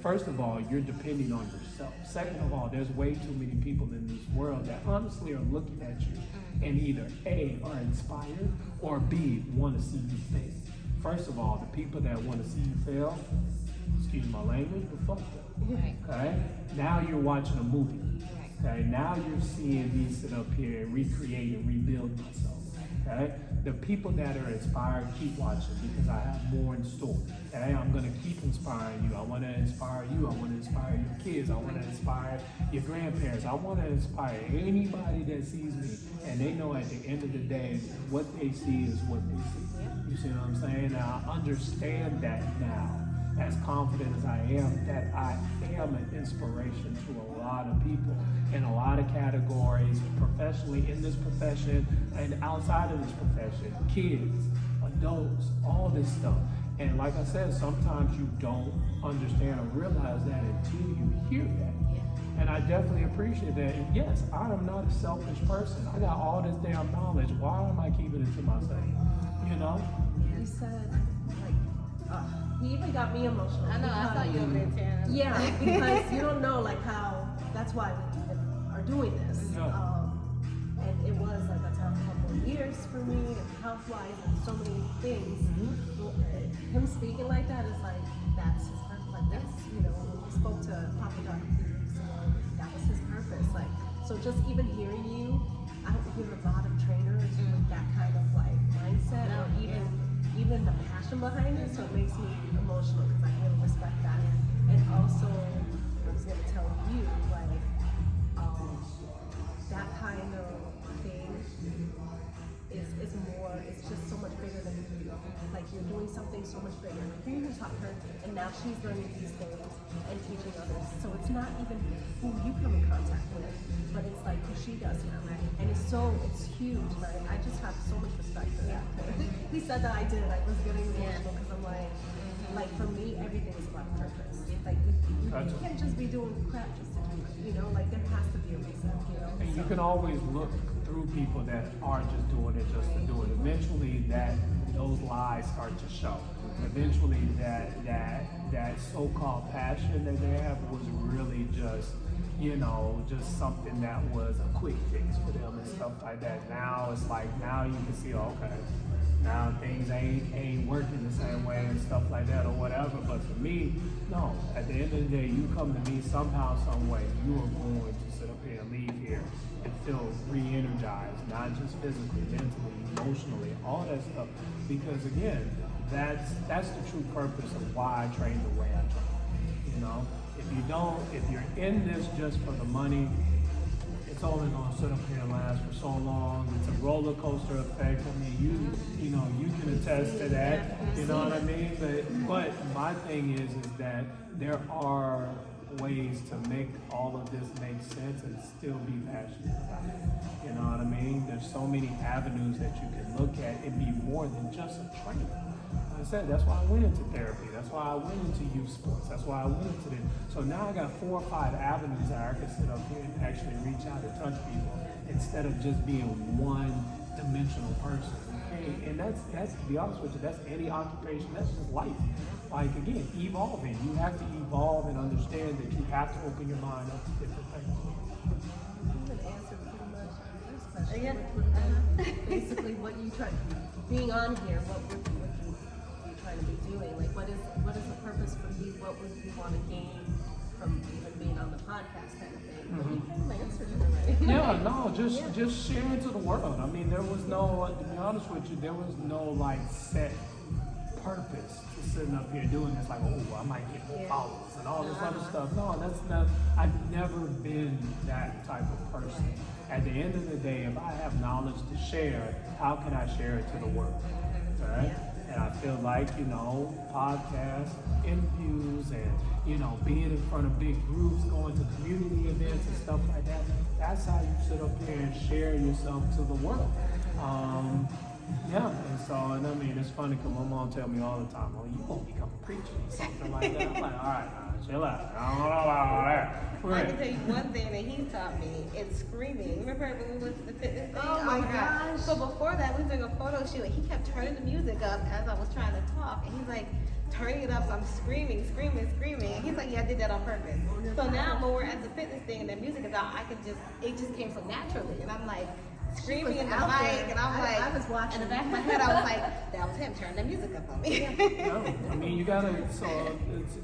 First of all, you're depending on yourself. Second of all, there's way too many people in this world that honestly are looking at you and either A, are inspired, or B, want to see you fail. First of all, the people that want to see you fail, excuse my language, but fuck them. Okay? Now you're watching a movie. Okay? Now you're seeing me sit up here and recreate and rebuild myself. Okay? The people that are inspired, keep watching because I have more in store. Okay? I'm going to keep inspiring you. I want to inspire you. I want to inspire your kids. I want to inspire your grandparents. I want to inspire anybody that sees me. And they know at the end of the day, what they see is what they see. You see what I'm saying? Now, I understand that now. As confident as I am, that I am an inspiration to a lot of people in a lot of categories, professionally, in this profession, and outside of this profession, kids, adults, all this stuff. And like I said, sometimes you don't understand or realize that until you hear that. And I definitely appreciate that. And yes, I am not a selfish person. I got all this damn knowledge. Why am I keeping it to myself? You know? You said, like, he even got me emotional. I know, I saw you over there, Tara. Yeah, because you don't know, like, how, that's why we even are doing this. Yeah. And it was, like, a tough couple of years for me, and health-wise, and so many things. Him speaking like that is like, that's his purpose. Like, that's, you know, when we spoke to Papa Doc, that was his purpose. Like, so just even hearing you, I don't hear a lot of trainers with that kind of, like, mindset, or even the passion behind it, so it makes me emotional because I really respect that. And also, I was going to tell you, like, that kind of thing is more, it's just so much bigger than you. Like, you're doing something so much bigger. Like, you taught her, and now she's learning these things and teaching others. So it's not even who you come in contact with, but it's like who she does now. And it's huge, right? I just have so much respect for that. He said that I did. I was getting emotional because I'm like for me, everything is about purpose. Like you can't just be doing crap just to do it. You know, like there has to be a reason. You know. And you can always look through people that are just doing it just to do it. Eventually, that those lies start to show. Eventually, that so-called passion that they have was really just, just something that was a quick fix for them and stuff like that. Now it's like, now you can see, okay, now things ain't working the same way and stuff like that or whatever. But for me, no. At the end of the day, you come to me somehow, some way, you are going to sit up here and leave here and feel re-energized, not just physically, mentally, emotionally, all that stuff. Because again, that's the true purpose of why I train the way I train. If you're in this just for the money, it's only gonna sit up here and last for so long. It's a roller coaster effect. I mean, you can attest to that. You know what I mean? But my thing is that there are ways to make all of this make sense and still be passionate about it. You know what I mean? There's so many avenues that you can look at and be more than just a trainer. Like I said, that's why I went into therapy. That's why I went into youth sports. That's why I went into this. So now I got 4 or 5 avenues that I can sit up here and actually reach out and touch people instead of just being one-dimensional person. Okay? And that's to be honest with you, that's any occupation. That's just life. Like again, evolving. You have to evolve and understand that you have to open your mind up to different things. You can answer pretty much the first question. Yeah. Basically, what you try being on here, what you're trying to be doing. Like, what is the purpose for you? What would you want to gain from even being on the podcast kind of thing? You kind of answered it already. Yeah, no, just sharing to the world. I mean, there was no, to be honest with you, there was no like set purpose to sitting up here doing this, like, oh, I might get more followers and all this other stuff. No, that's not, I've never been that type of person. At the end of the day, if I have knowledge to share, how can I share it to the world? Right? And I feel like, podcasts, interviews, and, being in front of big groups, going to community events and stuff like that, that's how you sit up here and share yourself to the world. And I mean, it's funny because my mom tell me all the time, oh, you won't become a preacher or something like that. I'm like, all right, chill out. I don't know about all that. I can tell you one thing that he taught me is screaming. Remember when we went to the fitness thing? Oh my gosh. So before that, we was doing a photo shoot, and he kept turning the music up as I was trying to talk, and he's like, turning it up, so I'm screaming. And he's like, yeah, I did that on purpose. So now when we're at the fitness thing and the music is out, it just came so naturally, and I'm like, screaming in the mic, and I'm like, I was watching. in the back of my head, I was like, that was him turning the music up on me. No, I mean, you gotta, so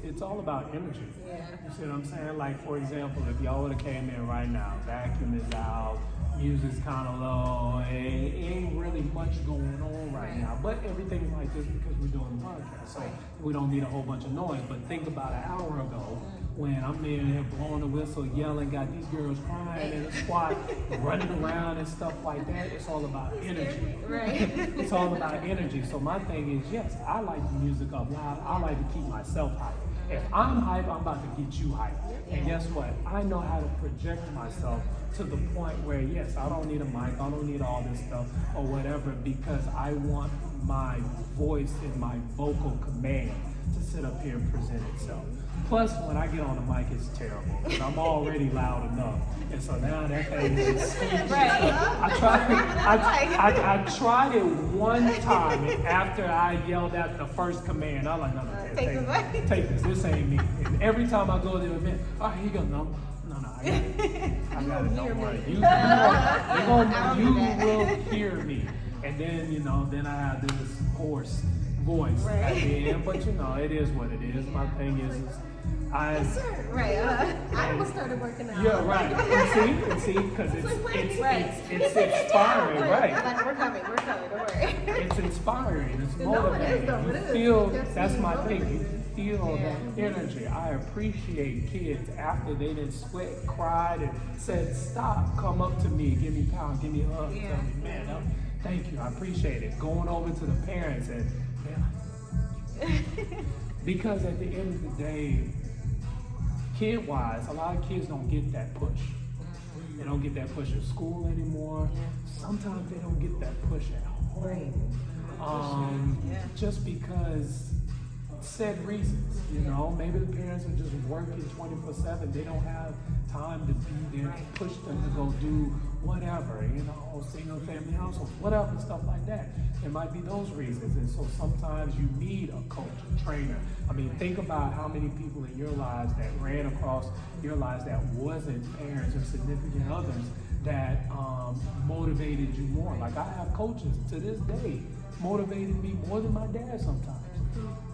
it's all about energy. Yeah. You see what I'm saying? Like, for example, if y'all would have came in right now, vacuum is out, music's kind of low, it ain't really much going on right now. But everything's like this because we're doing the podcast, so we don't need a whole bunch of noise. But think about an hour ago, when I'm in here blowing the whistle, yelling, got these girls crying in a squat, running around and stuff like that. It's all about energy. Right. It's all about energy. So my thing is, yes, I like the music up loud. I like to keep myself hyped. If I'm hyped, I'm about to get you hyped. And guess what? I know how to project myself to the point where, yes, I don't need a mic, I don't need all this stuff or whatever, because I want my voice and my vocal command to sit up here and present itself. Plus, when I get on the mic, it's terrible because I'm already loud enough, and so now that thing is sweet. I tried it one time, and after I yelled out the first command, I was like, no, take this. This ain't me. And every time I go to the event, oh, here you go, no, I got it. Don't worry. You will hear me, and then I have this hoarse voice at the end. But it is what it is. My thing is I almost started working out. Yeah, right. And see, because it's inspiring, right? We're coming, don't worry. It's inspiring, it's No, it is, motivating. though, it You is. feel, It's that's my definitely thing, you feel that energy. I appreciate kids after they didn't sweat, cried, and said, stop, come up to me, give me power, give me a hug, tell me, man, thank you, I appreciate it. Going over to the parents and, because at the end of the day, kid-wise, a lot of kids don't get that push. They don't get that push at school anymore. Sometimes they don't get that push at home. Just because said reasons. You know, maybe the parents are just working 24/7. They don't have time to be there to push them to go do whatever, you know, single family household, whatever, stuff like that. It might be those reasons. And so sometimes you need a coach, a trainer. I mean, think about how many people in your lives that ran across your lives that wasn't parents or significant others that motivated you more. Like I have coaches to this day motivated me more than my dad sometimes.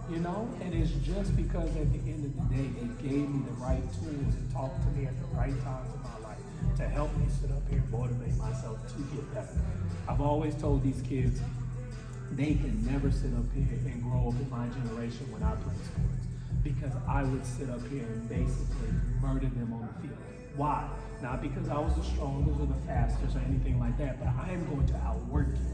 You know, and it's just because at the end of the day, they gave me the right tools and talked to me at the right times in my life to help me sit up here and motivate myself to get better. I've always told these kids, they can never sit up here and grow up in my generation when I played sports, because I would sit up here and basically murder them on the field. Why? Not because I was the strongest or the fastest or anything like that, but I am going to outwork you.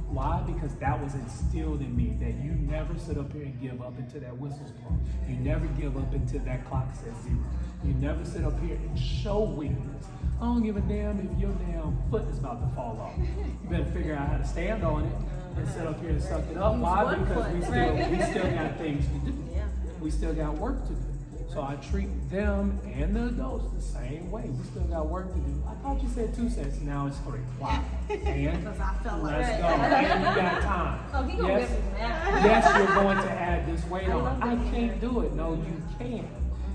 Why? Because that was instilled in me, that you never sit up here and give up until that whistle's blown. You never give up until that clock says 0. You never sit up here and show weakness. I don't give a damn if your damn foot is about to fall off. You better figure out how to stand on it and sit up here and suck it up. Why? Because we still got things to do. We still got work to do. So I treat them and the adults the same way. We still got work to do. I thought you said 2 cents, now it's 3. Why? And Because I felt like let's go. And you got time. Oh, he gonna Yes, get me mad. yes, you're going to add this weight on. love I that. can't do it. No, you can't.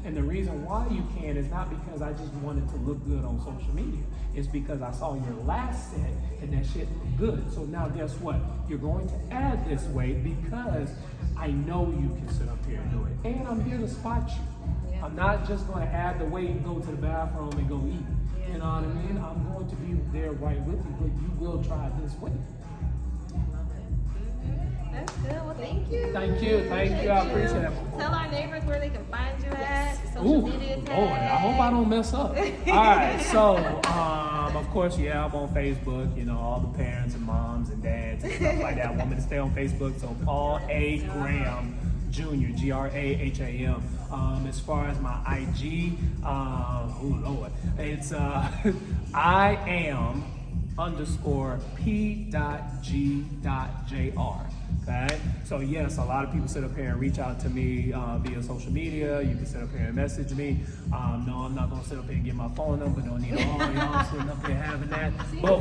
And the reason why you can is not because I just wanted to look good on social media. It's because I saw your last set and that shit looked good. So now guess what? You're going to add this weight because I know you can sit up here and do it. And I'm here to spot you. Yeah. I'm not just going to add the weight and go to the bathroom and go eat. You know what I mean? I'm going to be there right with you, but you will try this weight. That's good. Well, thank you. Thank you. Thank you. I appreciate it. Tell our neighbors where they can find you at. Social Ooh, media Lord, tags. I hope I don't mess up. All right, so of course, yeah, I'm on Facebook. You know, all the parents and moms and dads and stuff like that want me to stay on Facebook. So Paul A. Graham Jr. Graham. As far as my IG, oh Lord, it's I am _P.G.Jr. Okay, so yes, a lot of people sit up here and reach out to me via social media. You can sit up here and message me. No, I'm not gonna sit up here and get my phone number. Don't need all y'all sitting up here having that. But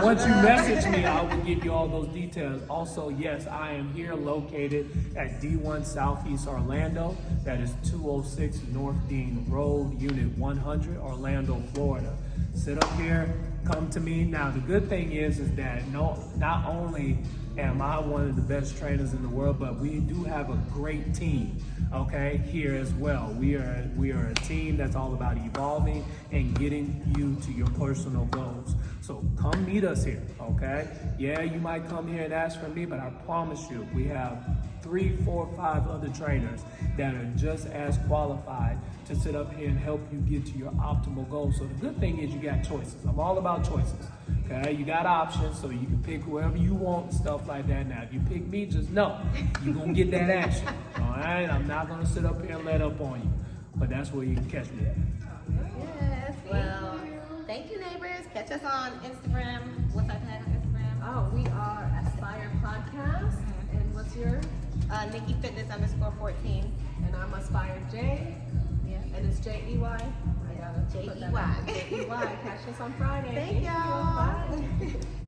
once you message me, I will give you all those details. Also, yes, I am here located at D1 Southeast Orlando. That is 206 North Dean Road, Unit 100, Orlando, Florida. Sit up here, come to me. Now, the good thing is that not only am I one of the best trainers in the world, but we do have a great team, okay, here as well. We are a team that's all about evolving and getting you to your personal goals. So come meet us here, okay? Yeah, you might come here and ask for me, but I promise you, we have 3, 4, 5 other trainers that are just as qualified to sit up here and help you get to your optimal goals. So the good thing is you got choices. I'm all about choices. Okay, you got options, so you can pick whoever you want and stuff like that. Now, if you pick me, just know you're gonna get that action. All right, I'm not gonna sit up here and let up on you, but that's where you can catch me at. Yes. Well, thank you, neighbors. Catch us on Instagram. What's our tag on Instagram? Oh, we are Aspire Podcast. And what's your? Nikki Fitness _14. And I'm Aspire J. Yeah. And it's Jey. I gotta put that Jey. out. Jey. Catch us on Friday. Thank y'all. Bye.